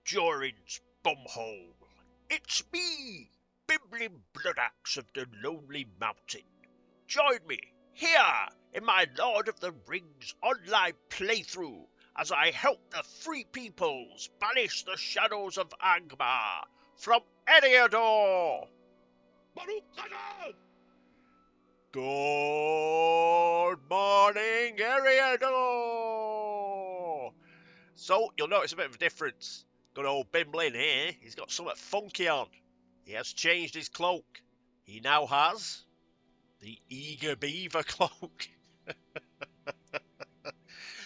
Jorin's bumhole. It's me, Bimblin Bloodaxe of the Lonely Mountain. Join me here in my Lord of the Rings online playthrough as I help the Free Peoples banish the shadows of Angmar from Eriador. Good morning, Eriador! So, you'll notice a bit of a difference. Good old Bimblin here, he's got something funky on. He has changed his cloak. He now has the Eager Beaver cloak.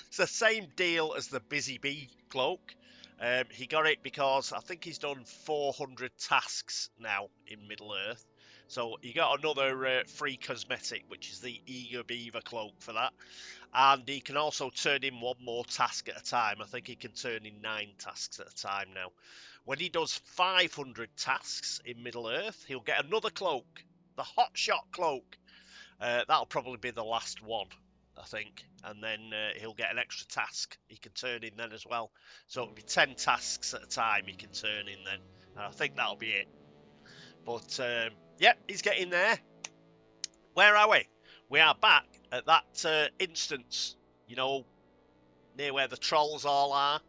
It's the same deal as the Busy Bee cloak. He got it because I think he's done 400 tasks now in Middle-earth. So he got another free cosmetic, which is the Eager Beaver cloak for that. And he can also turn in one more task at a time. I think he can turn in 9 tasks at a time now. When he does 500 tasks in Middle-earth, he'll get another cloak, the Hotshot cloak. That'll probably be the last one, I think. And then he'll get an extra task he can turn in then as well. So it'll be 10 tasks at a time he can turn in then. And I think that'll be it. But, yeah, he's getting there. Where are we? We are back at that instance, you know, near where the trolls all are.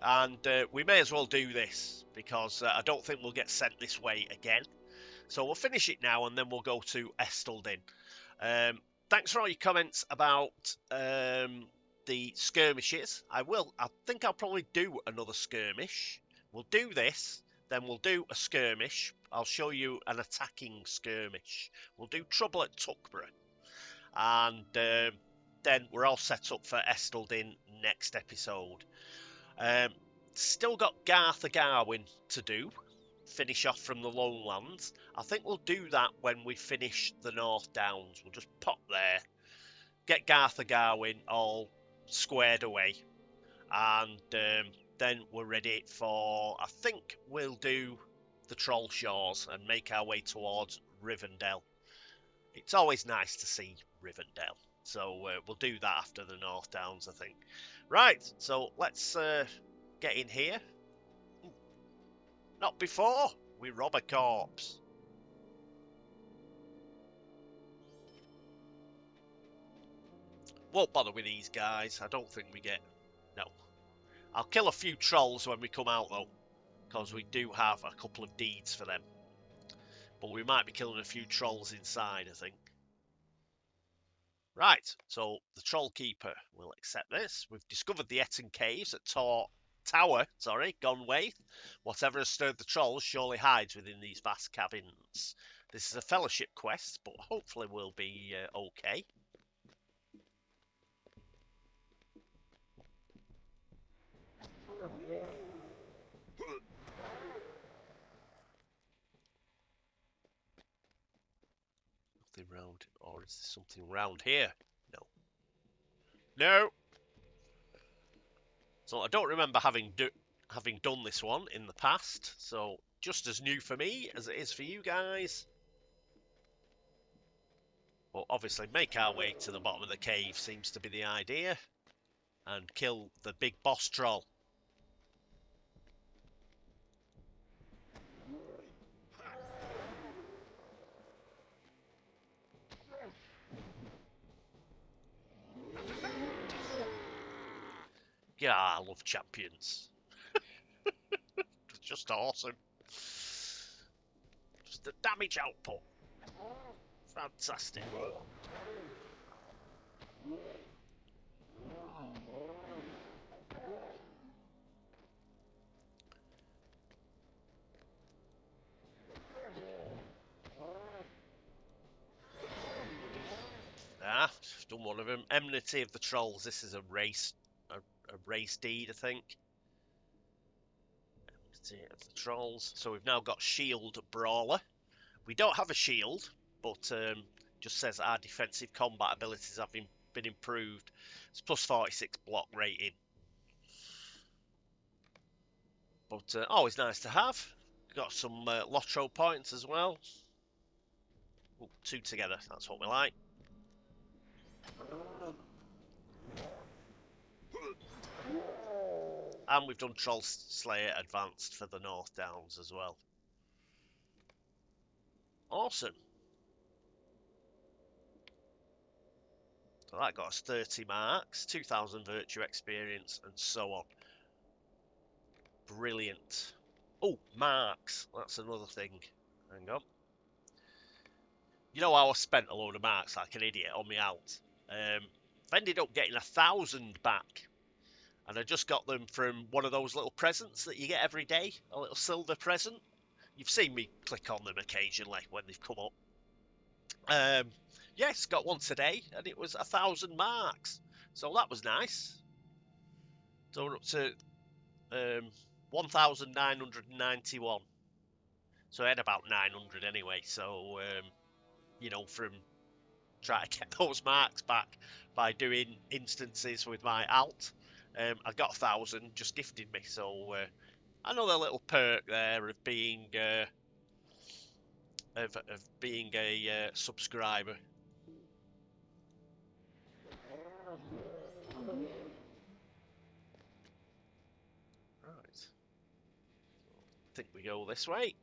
And we may as well do this, because I don't think we'll get sent this way again. So we'll finish it now, and then we'll go to Estaldin. Thanks for all your comments about the skirmishes. I think I'll probably do another skirmish. We'll do this, then we'll do a skirmish. I'll show you an attacking skirmish. We'll do Trouble at Tuckborough. And then we're all set up for Estaldin next episode. Still got Garth Garwin to do. Finish off from the Lowlands. I think we'll do that when we finish the North Downs. We'll just pop there, get Garth Garwin all squared away, and then we're ready for, I think we'll do the Troll Shores and make our way towards Rivendell. It's always nice to see Rivendell, so we'll do that after the North Downs, I think. Right, so let's get in here. Not before we rob a corpse. Won't bother with these guys. I don't think we get... No. I'll kill a few trolls when we come out, though, because we do have a couple of deeds for them. But we might be killing a few trolls inside, I think. Right, so the Troll Keeper will accept this. We've discovered the Etten Caves at Tower, Gonwaith. Whatever has stirred the trolls surely hides within these vast cabins. This is a fellowship quest, but hopefully we'll be okay. Nothing round, or is there something round here? No. No! So I don't remember having done this one in the past, so just as new for me as it is for you guys. But obviously make our way to the bottom of the cave seems to be the idea, and kill the big boss troll. Yeah, I love champions. It's just awesome. Just the damage output. Fantastic. Ah, done one of them. Enmity of the Trolls. This is a race deed, I think. Enmity of the Trolls. So we've now got Shield Brawler. We don't have a shield, but just says our defensive combat abilities have been improved. It's plus 46 block rating. But always nice to have. Got some Lotro points as well. Ooh, 2 together, that's what we like. And we've done Troll Slayer Advanced for the North Downs as well. Awesome. So that got us 30 marks, 2,000 virtue experience, and so on. Brilliant. Oh, marks. That's another thing. Hang on. You know how I spent a load of marks like an idiot on me out? I ended up getting 1,000 back. And I just got them from one of those little presents that you get every day. A little silver present. You've seen me click on them occasionally when they've come up. Yes, got one today, and it was 1,000 marks. So that was nice. So we're up to 1,991. So I had about 900 anyway. So, you know, from trying to get those marks back by doing instances with my alt, I got 1,000 just gifted me. So another little perk there of being a subscriber. Right. I think we go this way.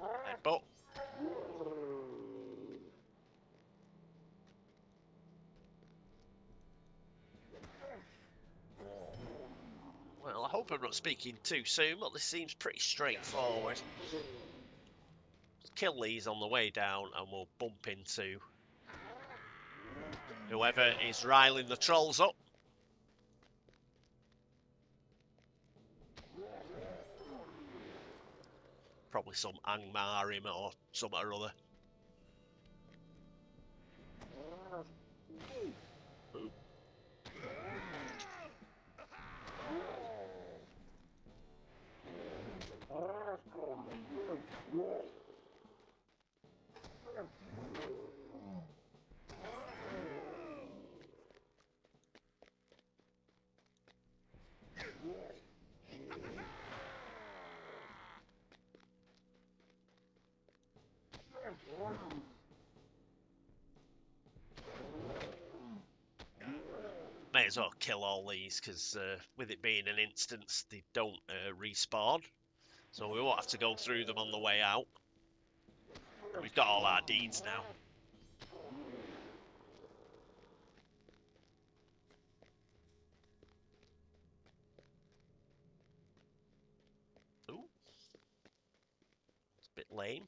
Headbutt. Well, I hope I'm not speaking too soon, but this seems pretty straightforward. Kill these on the way down and we'll bump into whoever is riling the trolls up. Probably some Angmarim or something or other. May as well kill all these because with it being an instance, they don't respawn. So we won't have to go through them on the way out. We've got all our deeds now. Ooh. It's a bit lame.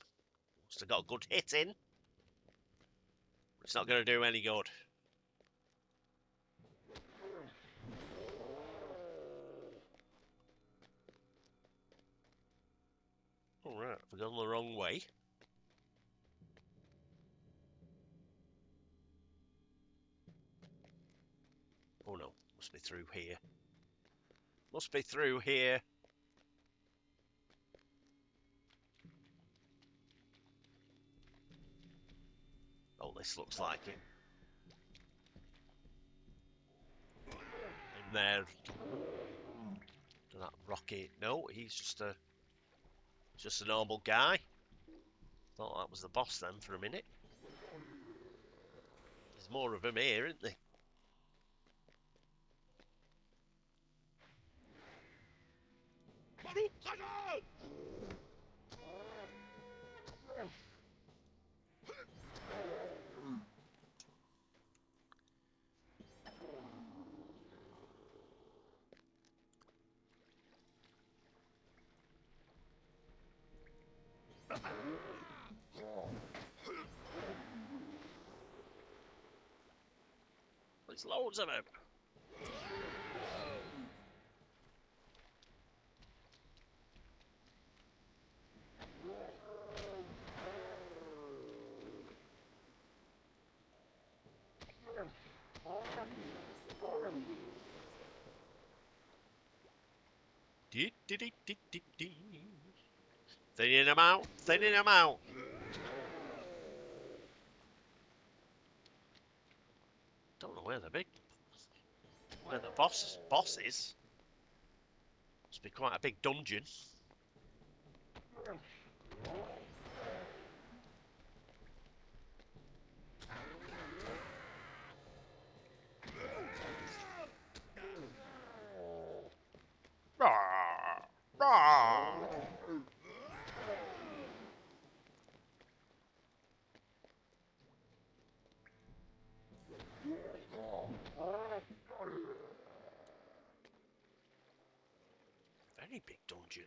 Must have got a good hit in. It's not going to do any good. Alright, we've gone the wrong way. Oh no, must be through here. Must be through here. Oh, this looks like it. In there. That rocket. No, he's just a normal guy. Thought that was the boss then for a minute. There's more of them here, isn't there? There's loads of them. Thinning them out, thinning them out. Don't know where the boss is. Must be quite a big dungeon. Very big dungeon.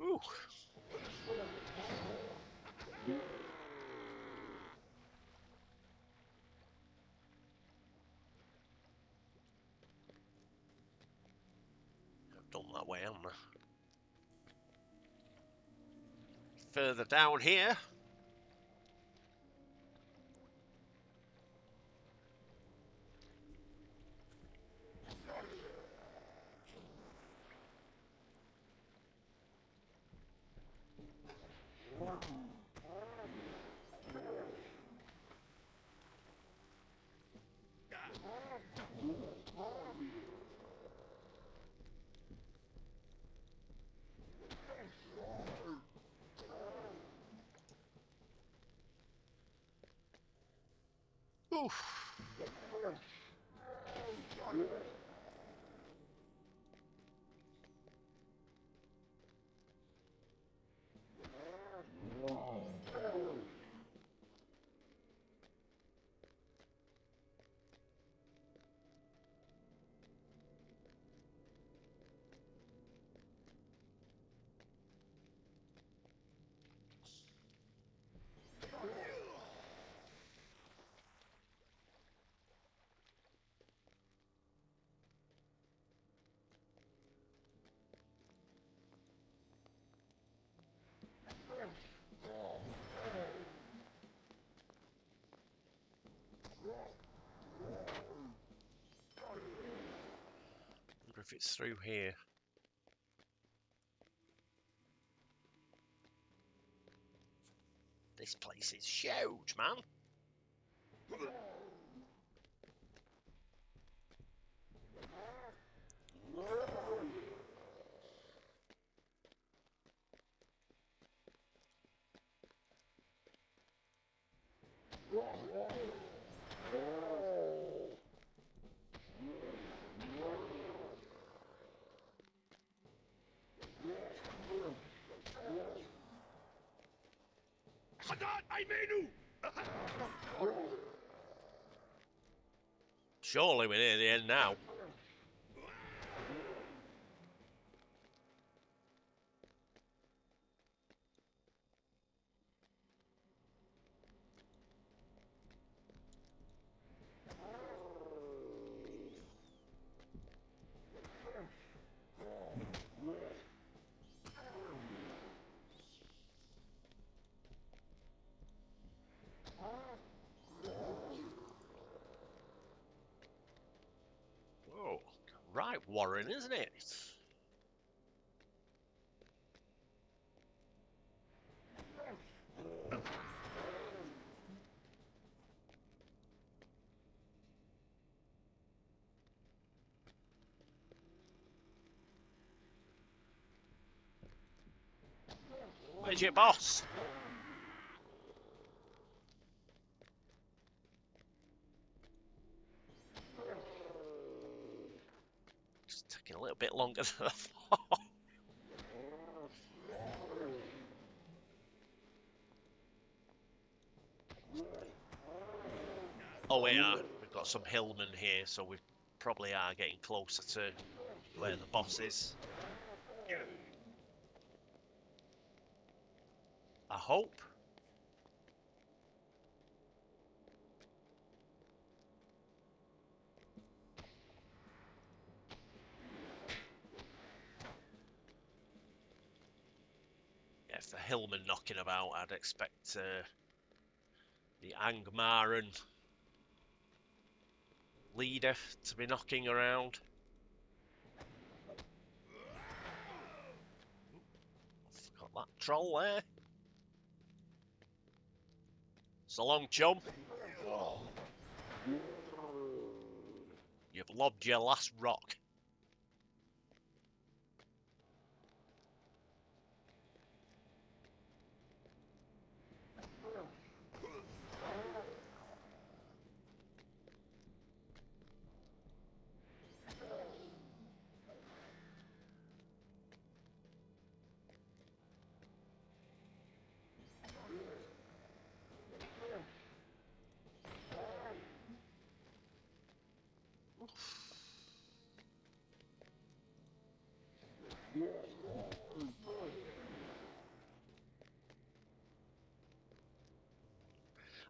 Ooh. I've done that way, haven't I? Further down here. Oof. Wonder if it's through here. This place is huge, man. Surely we're near the end now. Whoa, right, Warren, isn't it? Where's your boss? Just taking a little bit longer than I thought. Oh, we are. We've got some hillmen here, so we probably are getting closer to where the boss is. I hope. Yeah, if the hillmen knocking about, I'd expect the Angmaran leader to be knocking around. troll there. So long, chum. You've lobbed your last rock.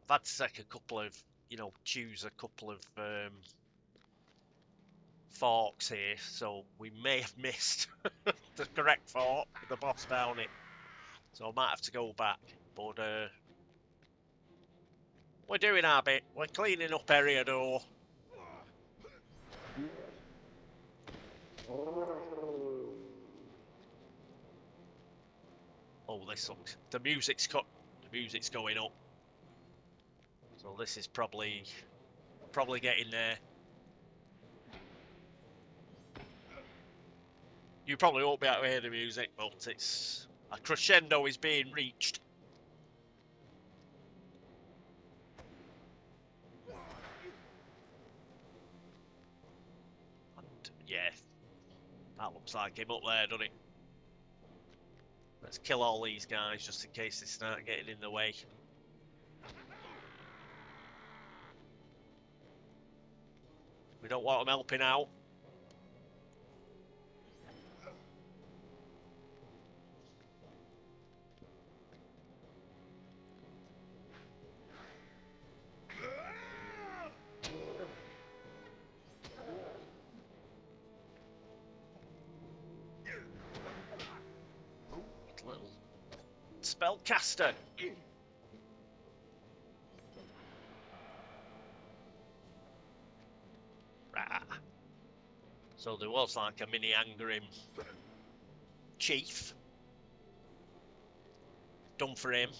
I've had to take a couple of, choose a couple of forks here, so we may have missed the correct fork with the boss down it. So I might have to go back, but we're doing our bit. We're cleaning up area door. Oh, this looks... The music's cut. The music's going up. So this is probably getting there. You probably won't be able to hear the music, but it's... A crescendo is being reached. And, yeah. That looks like him up there, doesn't it? Let's kill all these guys just in case they start getting in the way. We don't want them helping out. Little spellcaster. So there was like a mini Angrim chief. Done for him.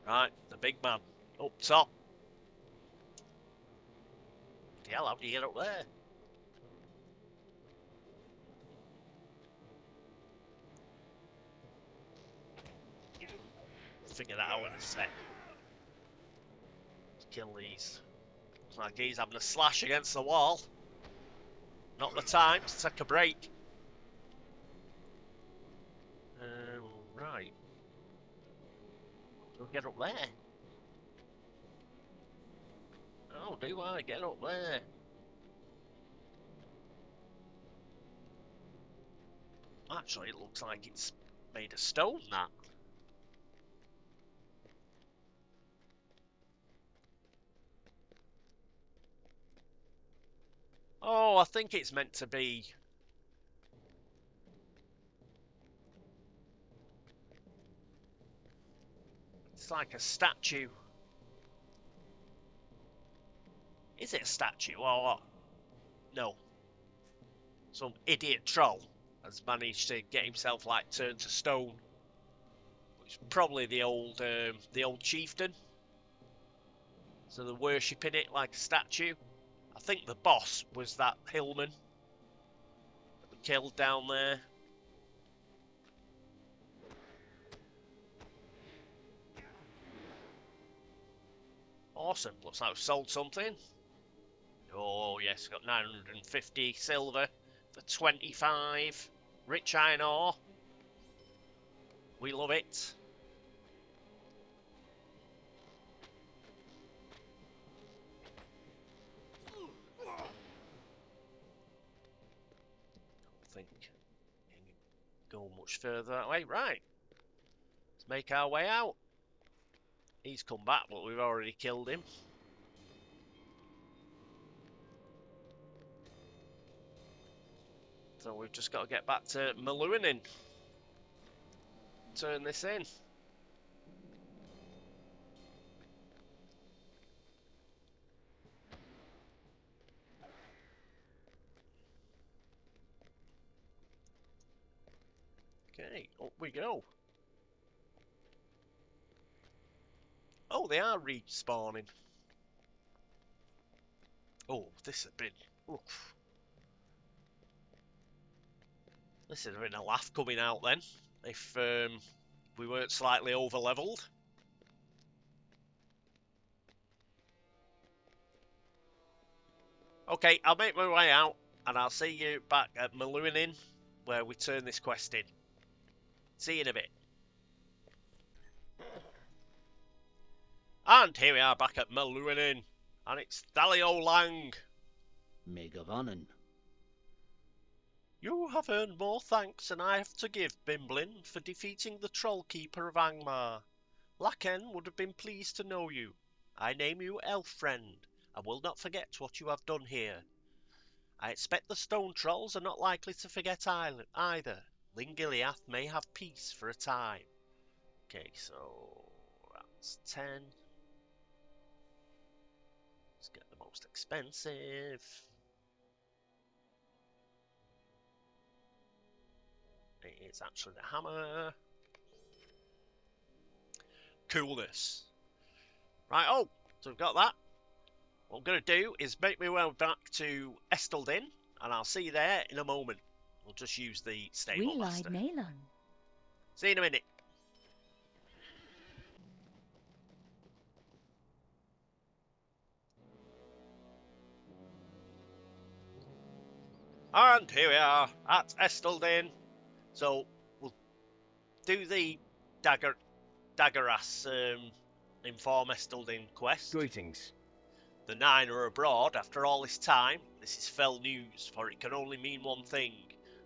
Right, the big man up top. The hell, how do you get up there? Figure that out in a sec. Let's kill these. Looks like he's having a slash against the wall. Not the time to take a break. Right. So get up there. Oh, do I get up there? Actually, it looks like it's made of stone, that. Oh, I think it's meant to be... It's like a statue. Is it a statue or what? No. Some idiot troll has managed to get himself like turned to stone. It's probably the old chieftain. So they're worshipping it like a statue. I think the boss was that hillman that we killed down there. Awesome. Looks like we've sold something. Oh, yes, got 950 silver for 25. Rich iron ore. We love it. Don't think you can go much further that way. Right. Let's make our way out. He's come back, but we've already killed him. So we've just got to get back to Maluinin. Turn this in. Okay, up we go. Oh, they are respawning. Oh, this has been... Oof. This would have been a laugh coming out then, if we weren't slightly over-leveled. Okay, I'll make my way out, and I'll see you back at Bimblin, where we turn this quest in. See you in a bit. And here we are back at Bimblin, and it's Thalio Lang. Megavanen. You have earned more thanks than I have to give, Bimblin, for defeating the Trollkeeper of Angmar. Laken would have been pleased to know you. I name you Elf Friend, and will not forget what you have done here. I expect the stone trolls are not likely to forget either. Lingiliath may have peace for a time. Okay, so that's 10. Let's get the most expensive. It's actually the hammer. Coolness. Right, oh, so we've got that. What I'm going to do is make my way back to Esteldin, and I'll see you there in a moment. We'll just use the stable master. See you in a minute. And here we are at Esteldin. So we'll do the Daggeras inform Esteldin quest. Greetings. The 9 are abroad after all this time. This is fell news, for it can only mean one thing.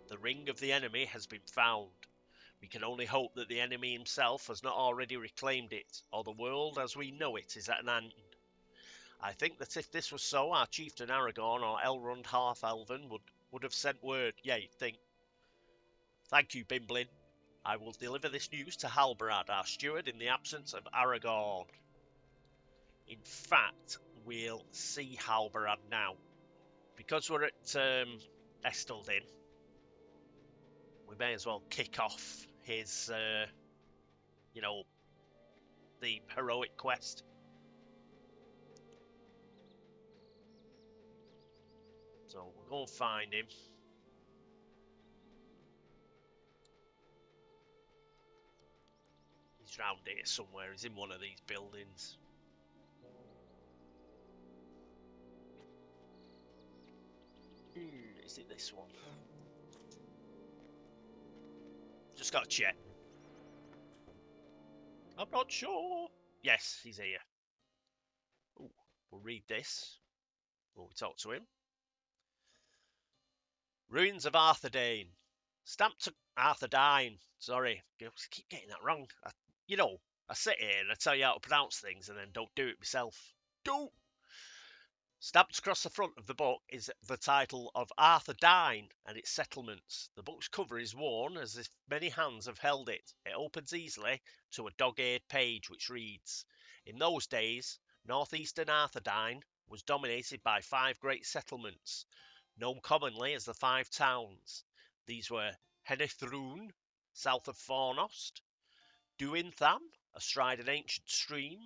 The ring of the enemy has been found. We can only hope that the enemy himself has not already reclaimed it, or the world as we know it is at an end. I think that if this was so, our chieftain Aragorn or Elrond Half-Elven would have sent word. Yeah, you'd think. Thank you, Bimblin. I will deliver this news to Halbarad, our steward, in the absence of Aragorn. In fact, we'll see Halbarad now. Because we're at Esteldin, we may as well kick off his, you know, the heroic quest. So we'll go and find him. He's round here somewhere. He's in one of these buildings. Is it this one? Just got to check. I'm not sure. Yes, he's here. Ooh, we'll read this. We'll talk to him. Ruins of Arthurdane. Stamped to Arthurdine. Sorry, I keep getting that wrong. I sit here and I tell you how to pronounce things and then don't do it myself. Don't! Stamped across the front of the book is the title of Arthurdine and its settlements. The book's cover is worn as if many hands have held it. It opens easily to a dog-eared page which reads, In those days, northeastern Arthurdine was dominated by 5 great settlements, known commonly as the 5 towns. These were Henithrun, south of Fornost, Duintham, astride an ancient stream,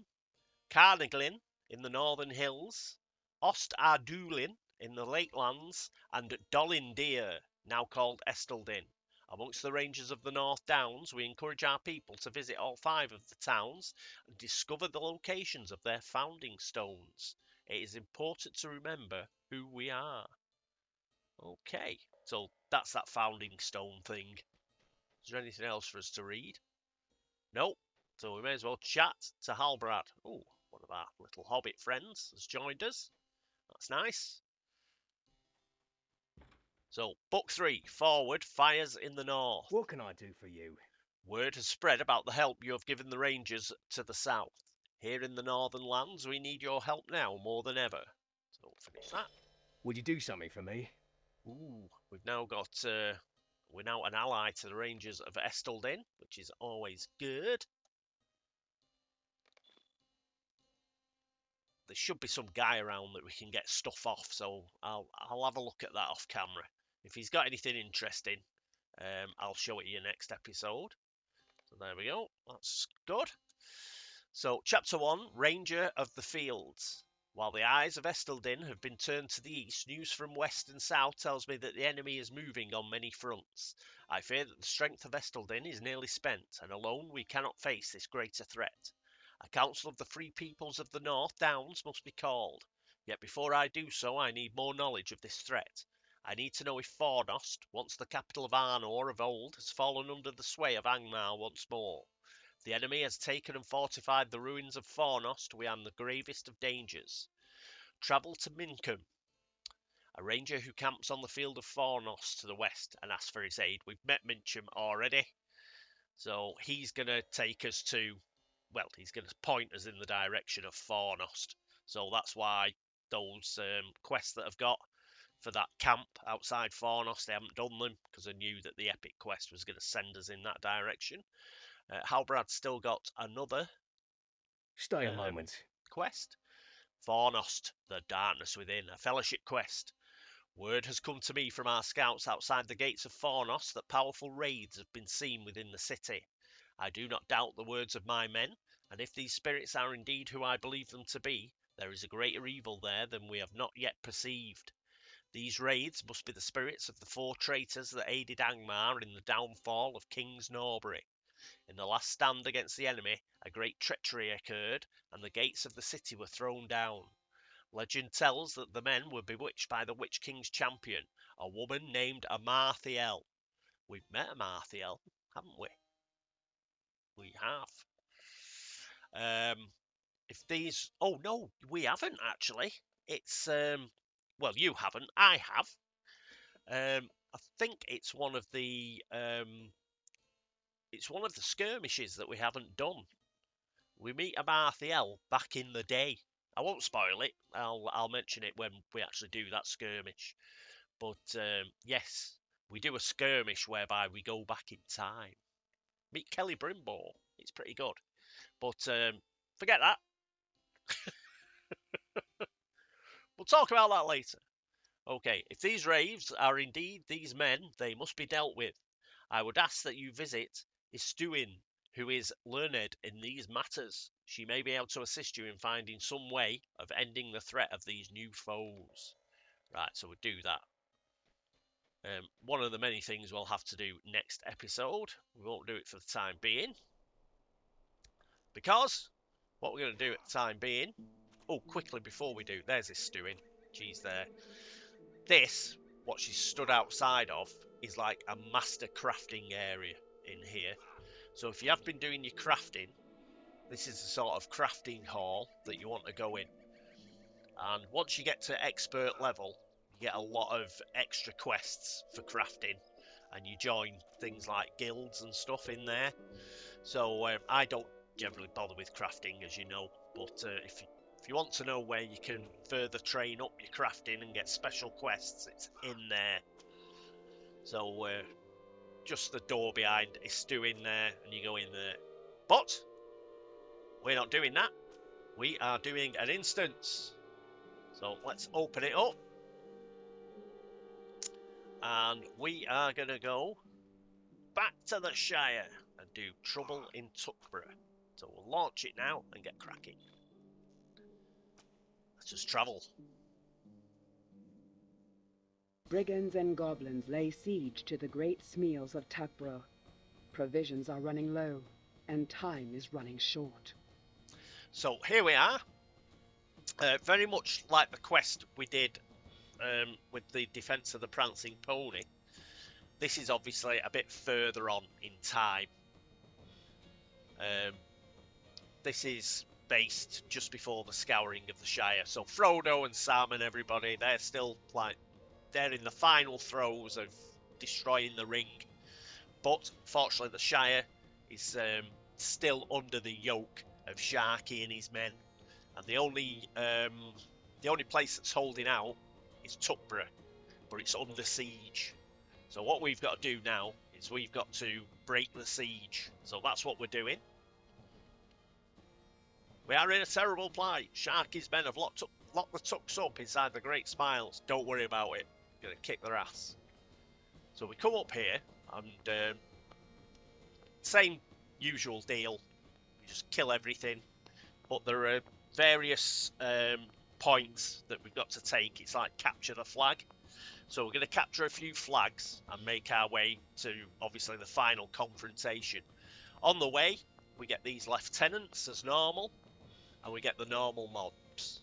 Carniglin in the northern hills, Ost Ardulin in the lakelands, and Dolindir, now called Esteldin. Amongst the ranges of the North Downs, we encourage our people to visit all 5 of the towns and discover the locations of their founding stones. It is important to remember who we are. Okay, so that's that founding stone thing. Is there anything else for us to read? Nope. So we may as well chat to Halbarad. Oh, one of our little hobbit friends has joined us. That's nice. So, Book 3, Forward, Fires in the North. What can I do for you? Word has spread about the help you have given the Rangers to the south. Here in the northern lands, we need your help now more than ever. So, we'll finish that. Would you do something for me? Ooh, we've now got... we're now an ally to the Rangers of Esteldin, which is always good. There should be some guy around that we can get stuff off, so I'll have a look at that off camera. If he's got anything interesting, I'll show it you next episode. So there we go. That's good. So, Chapter 1, Ranger of the Fields. While the eyes of Estaldin have been turned to the east, news from west and south tells me that the enemy is moving on many fronts. I fear that the strength of Estaldin is nearly spent, and alone we cannot face this greater threat. A council of the free peoples of the North Downs must be called. Yet before I do so, I need more knowledge of this threat. I need to know if Fornost, once the capital of Arnor of old, has fallen under the sway of Angmar once more. If the enemy has taken and fortified the ruins of Fornost, we are in the gravest of dangers. Travel to Minkum, a ranger who camps on the field of Fornost to the west, and ask for his aid. We've met Mincham already, so he's going to take us to, well, he's going to point us in the direction of Fornost. So that's why those quests that I've got for that camp outside Fornost, I haven't done them, because I knew that the epic quest was going to send us in that direction. Halbrad's still got another Stay a moment. quest. Fornost, the darkness within, a fellowship quest. Word has come to me from our scouts outside the gates of Fornost that powerful raids have been seen within the city. I do not doubt the words of my men, and if these spirits are indeed who I believe them to be, there is a greater evil there than we have not yet perceived. These raids must be the spirits of the 4 traitors that aided Angmar in the downfall of King's Norbury. In the last stand against the enemy, a great treachery occurred, and the gates of the city were thrown down. Legend tells that the men were bewitched by the Witch King's champion, a woman named Amarthiel. We've met Amarthiel, haven't we? We have. If these... Oh, no, we haven't, actually. It's... Well, you haven't. I have. I think it's one of the... It's one of the skirmishes that we haven't done. We meet Amarthiel back in the day. I won't spoil it. I'll mention it when we actually do that skirmish. But yes, we do a skirmish whereby we go back in time. Meet Kelly Brimble. It's pretty good. But forget that. We'll talk about that later. Okay, if these raves are indeed these men, they must be dealt with. I would ask that you visit Istuin, who is learned in these matters. She may be able to assist you in finding some way of ending the threat of these new foes. Right, so we'll do that. One of the many things we'll have to do next episode. We won't do it for the time being. Because what we're going to do at the time being... Oh, quickly before we do, there's this Istuin. She's there. This, what she's stood outside of, is like a master crafting area in here. So if you have been doing your crafting, this is the sort of crafting hall that you want to go in. And once you get to expert level, you get a lot of extra quests for crafting, and you join things like guilds and stuff in there. So I don't generally bother with crafting, as you know, but if you want to know where you can further train up your crafting and get special quests, it's in there. So just the door behind is still in there, and you go in there. But we're not doing that. We are doing an instance. So let's open it up. And we are going to go back to the Shire and do Trouble in Tuckborough. So we'll launch it now and get cracking. Let's just travel. Brigands and goblins lay siege to the great smeals of Tuckborough. Provisions are running low, and time is running short. So here we are. Very much like the quest we did with the Defence of the Prancing Pony. This is obviously a bit further on in time. This is based just before the Scouring of the Shire. So Frodo and Sam and everybody, they're still like, they're in the final throes of destroying the ring. But fortunately the Shire is still under the yoke of Sharky and his men. And the only place that's holding out is Tuckborough, but it's under siege. So what we've got to do now is we've got to break the siege. So that's what we're doing. We are in a terrible plight. Sharky's men have locked the Tucks up inside the Great Smiles. Don't worry about it. Gonna kick their ass. So we come up here, and same usual deal. You just kill everything, but there are various points that we've got to take. It's like capture the flag. So we're going to capture a few flags and make our way to, obviously, the final confrontation. On the way, we get these lieutenants as normal, and we get the normal mobs.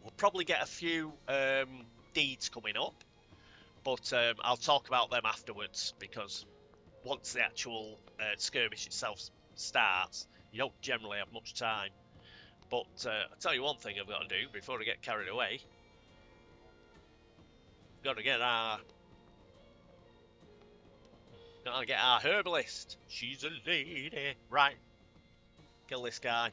We'll probably get a few deeds coming up, but I'll talk about them afterwards, because once the actual skirmish itself starts, you don't generally have much time. But I'll tell you one thing I've got to do before I get carried away. Got to get our herbalist. She's a lady. Right. Kill this guy.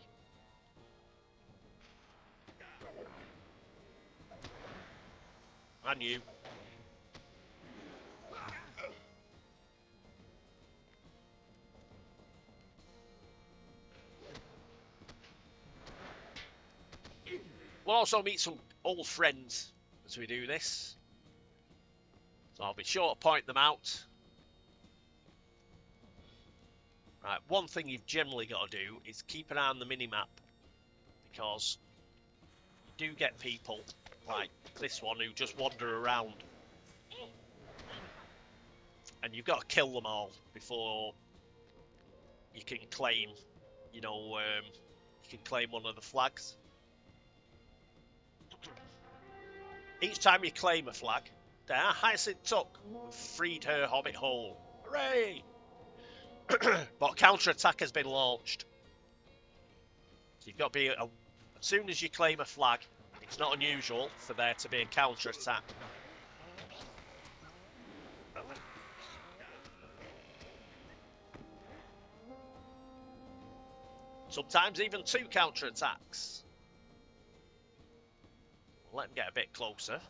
And you. We'll also meet some old friends as we do this. So I'll be sure to point them out. Right, one thing you've generally got to do is keep an eye on the mini-map, because you do get people like this one who just wander around. And you've got to kill them all before you can claim, you can claim one of the flags. Each time you claim a flag, Hyacinth took, freed her hobbit hole. Hooray! But counter-attack has been launched. So you've got to be, as soon as you claim a flag, it's not unusual for there to be a counter-attack. Sometimes even 2 counter-attacks. Let them get a bit closer.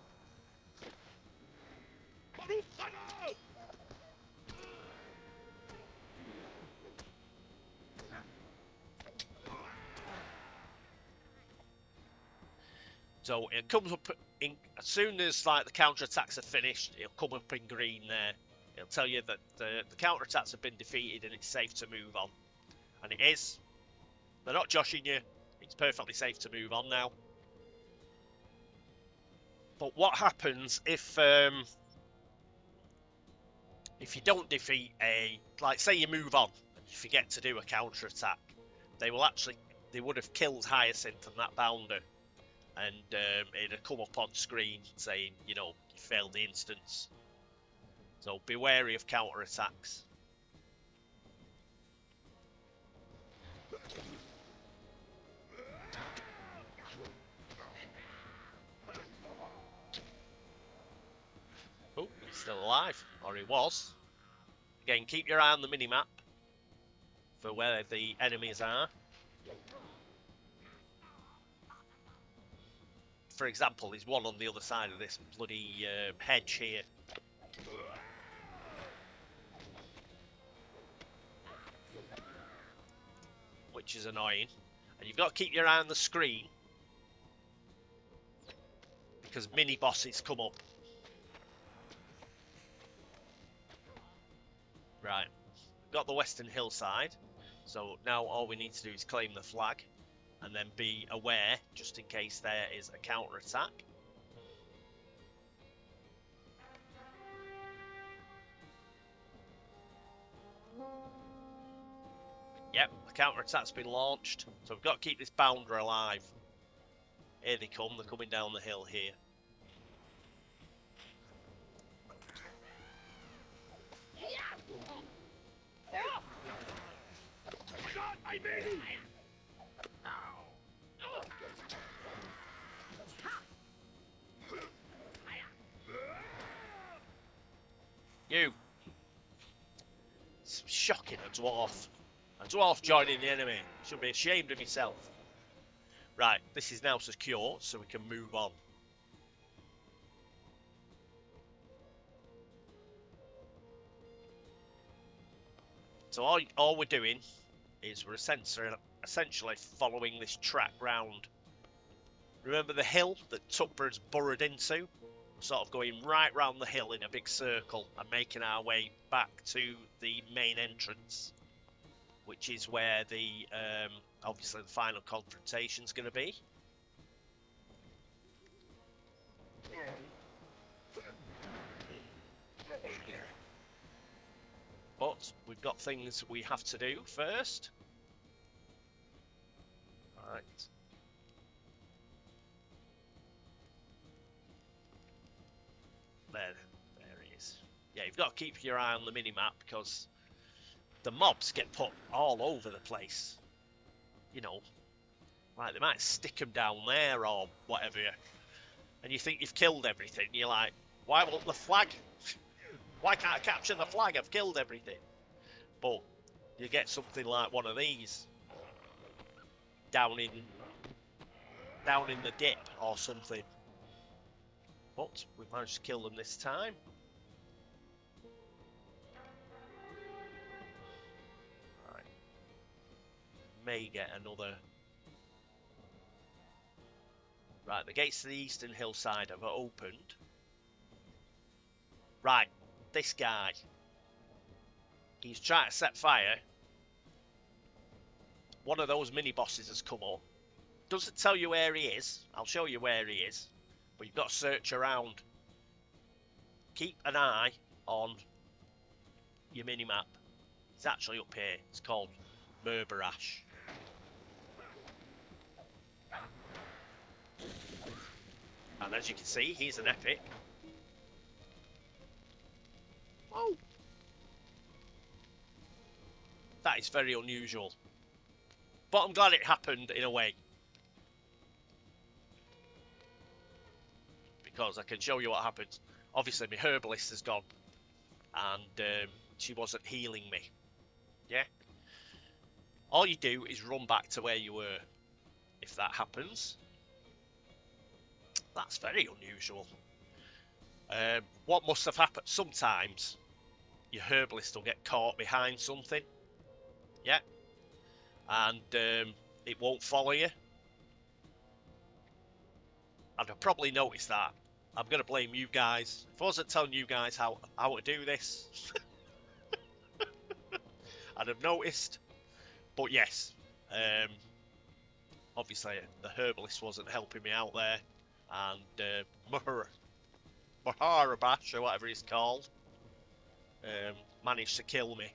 So it comes up in, as soon as like the counter-attacks are finished, it'll come up in green there. It'll tell you that the counter-attacks have been defeated and it's safe to move on. And it is. They're not joshing you. It's perfectly safe to move on now. But what happens if you don't defeat like say you move on and you forget to do a counter-attack, they would have killed Hyacinth and that bounder, and it'd have come up on screen saying, you failed the instance. So be wary of counter-attacks. Oh, he's still alive, or he was. Again, keep your eye on the mini-map for where the enemies are. For example, there's one on the other side of this bloody hedge here. Which is annoying. And you've got to keep your eye on the screen, because mini-bosses come up. Right, got the western hillside, so now all we need to do is claim the flag, and then be aware, just in case there is a counter-attack. Yep, the counter-attack's been launched, so we've got to keep this bounder alive. Here they come, they're coming down the hill here. You! It's shocking, a dwarf. A dwarf joining the enemy. Should be ashamed of yourself. Right, this is now secure, so we can move on. So all we're doing is we're essentially following this track round. Remember the hill that Tuckborough's burrowed into? sort of going right round the hill in a big circle and making our way back to the main entrance, which is where the obviously the final confrontation is going to be. But we've got things we have to do first. Right. There he is. Yeah, you've got to keep your eye on the mini-map because the mobs get put all over the place. You know, like they might stick them down there or whatever. And you think you've killed everything. You're like, why won't the flag? Why can't I capture the flag? I've killed everything. But you get something like one of these down in the dip or something. But we've managed to kill them this time. Right. May get another. Right, the gates to the eastern hillside have opened. Right, this guy. He's trying to set fire. One of those mini bosses has come up. Doesn't tell you where he is. I'll show you where he is. But you've got to search around. Keep an eye on your mini-map. It's actually up here. It's called Merberash. And as you can see, he's an epic. Oh! That is very unusual. But I'm glad it happened in a way. Because I can show you what happens. Obviously, my herbalist has gone. And she wasn't healing me. Yeah? All you do is run back to where you were. If that happens. That's very unusual. What must have happened? Sometimes your herbalist will get caught behind something. Yeah. And it won't follow you. And I've probably noticed that. I'm going to blame you guys. If I wasn't telling you guys how to do this, I'd have noticed. But yes, obviously the herbalist wasn't helping me out there. And Maharabash, or whatever he's called, managed to kill me.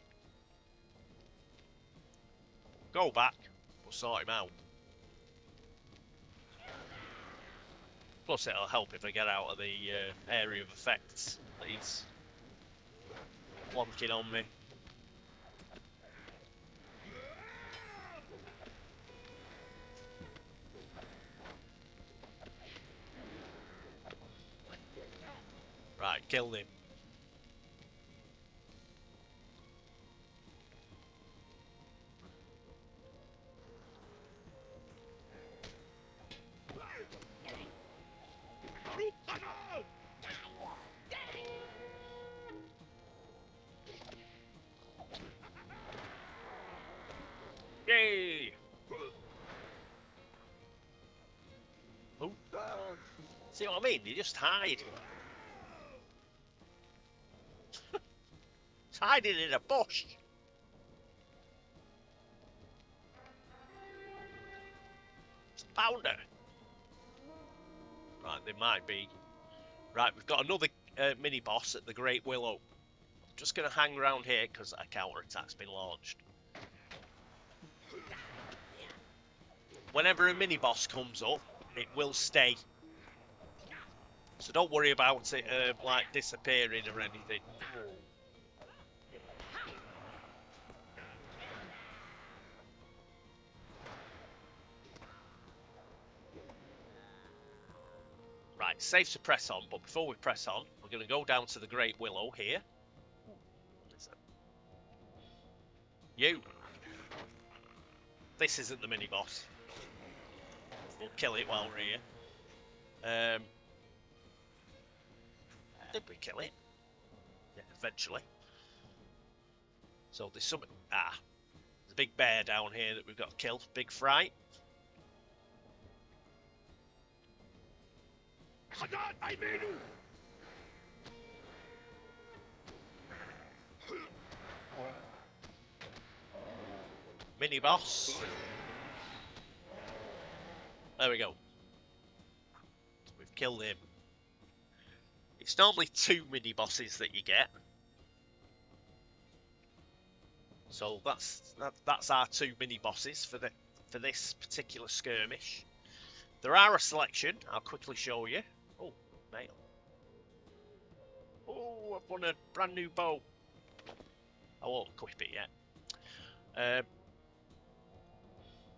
Go back, we'll sort him out. Plus it'll help if I get out of the area of effects that he's plonking on me. Right, killed him. Yay! Oh. See what I mean? You just hide. It's hiding in a bush. Found her. Right, they might be. Right, we've got another mini boss at the Great Willow. Just going to hang around here because a counter-attack's been launched. Whenever a mini boss comes up, it will stay. So don't worry about it like disappearing or anything. Right, safe to press on, but before we press on, we're going to go down to the Great Willow here. You! This isn't the mini-boss. We'll kill it while we're here. Did we kill it? Yeah, eventually. So there's something... Ah! There's a big bear down here that we've got to kill. Big fright. Mini boss. There we go. We've killed him. It's normally 2 mini bosses that you get. So that's our 2 mini bosses for this particular skirmish. There are a selection. I'll quickly show you. Oh, mail. Oh, I've won a brand new bow. I won't equip it yet.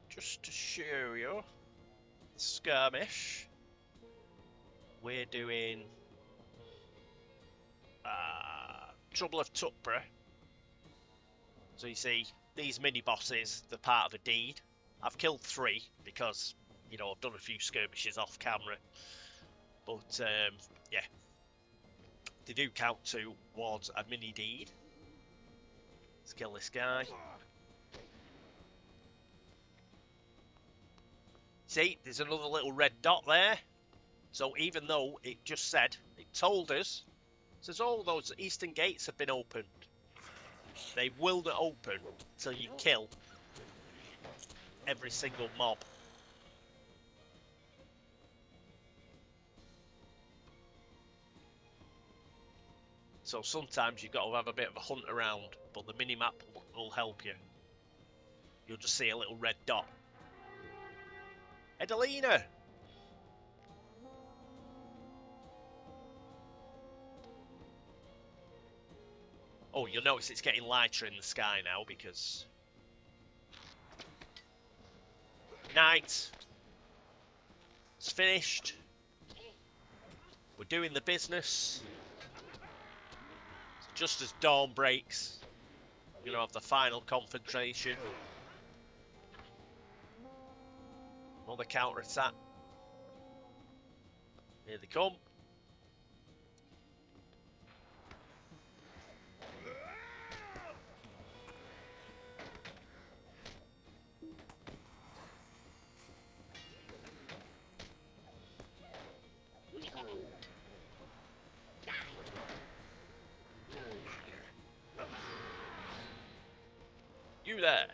Just to show you the skirmish, we're doing Trouble of Tuckborough. So you see, these mini bosses, they're part of a deed. I've killed 3 because, you know, I've done a few skirmishes off camera. But, yeah, they do count towards a mini deed. Let's kill this guy. See, there's another little red dot there. So even though it just said, it told us, it says, oh, those eastern gates have been opened. They will not open until you kill every single mob. So sometimes you've got to have a bit of a hunt around, but the minimap will help you. You'll just see a little red dot. Edelina! Oh, you'll notice it's getting lighter in the sky now because... Night. It's finished. We're doing the business. So just as dawn breaks, we're going to have the final confrontation. Another counter-attack. Here they come. You there.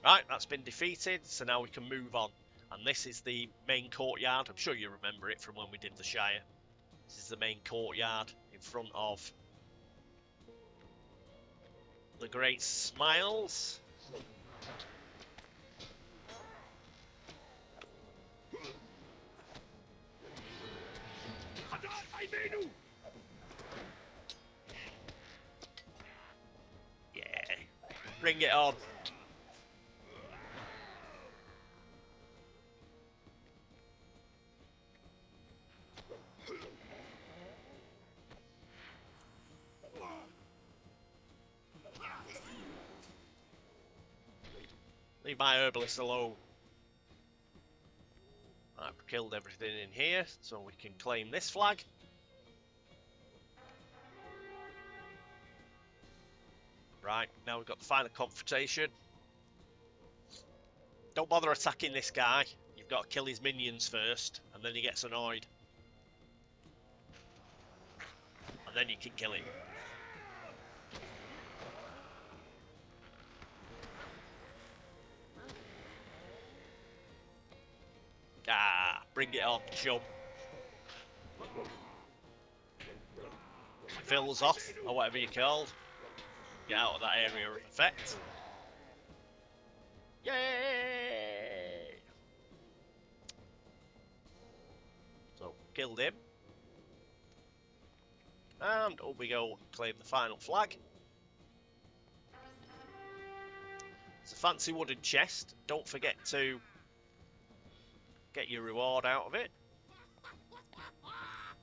Right, that's been defeated, so now we can move on. And this is the main courtyard. I'm sure you remember it from when we did the Shire. This is the main courtyard in front of the Great Smiles. Yeah, bring it on. Leave my herbalist alone. I've killed everything in here, so we can claim this flag. Right, now we've got the final confrontation. Don't bother attacking this guy. You've got to kill his minions first, and then he gets annoyed. And then you can kill him. Ah, bring it on, chum. Fills off, or whatever you're called. Get out of that area of effect. Yay! So, killed him. And up we go, claim the final flag. It's a fancy wooden chest. Don't forget to get your reward out of it.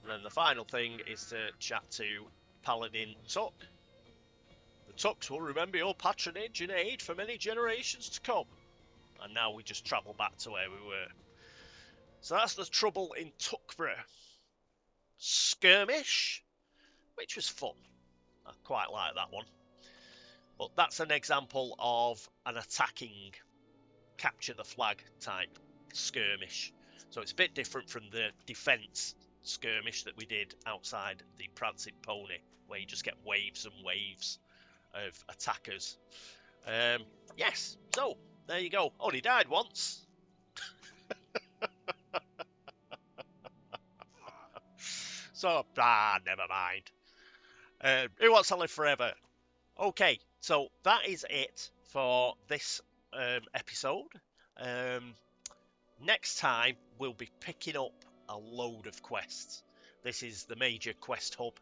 And then the final thing is to chat to Paladin Tuck. The Tucks will remember your patronage and aid for many generations to come. And now we just travel back to where we were. So that's the Trouble in Tuckborough skirmish, which was fun. I quite like that one. But that's an example of an attacking, capture the flag type skirmish. So it's a bit different from the defence skirmish that we did outside the Prancing Pony, where you just get waves and waves of attackers. Yes, so there you go. Only died once. So, never mind. Who wants to live forever? Okay, so that is it for this episode. Next time, we'll be picking up a load of quests. This is the major quest hub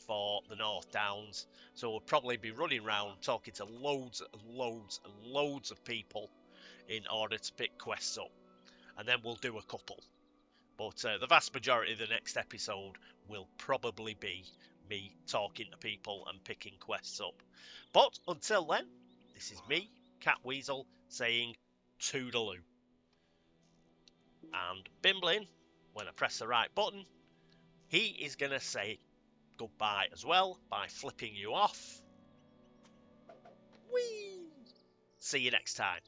for the North Downs, so we'll probably be running around talking to loads and loads and loads of people in order to pick quests up, and then we'll do a couple. But the vast majority of the next episode will probably be me talking to people and picking quests up. But until then, this is me, Cat Weasel, saying toodaloo. And Bimblin, when I press the right button, he is going to say goodbye as well by flipping you off. Whee! See you next time.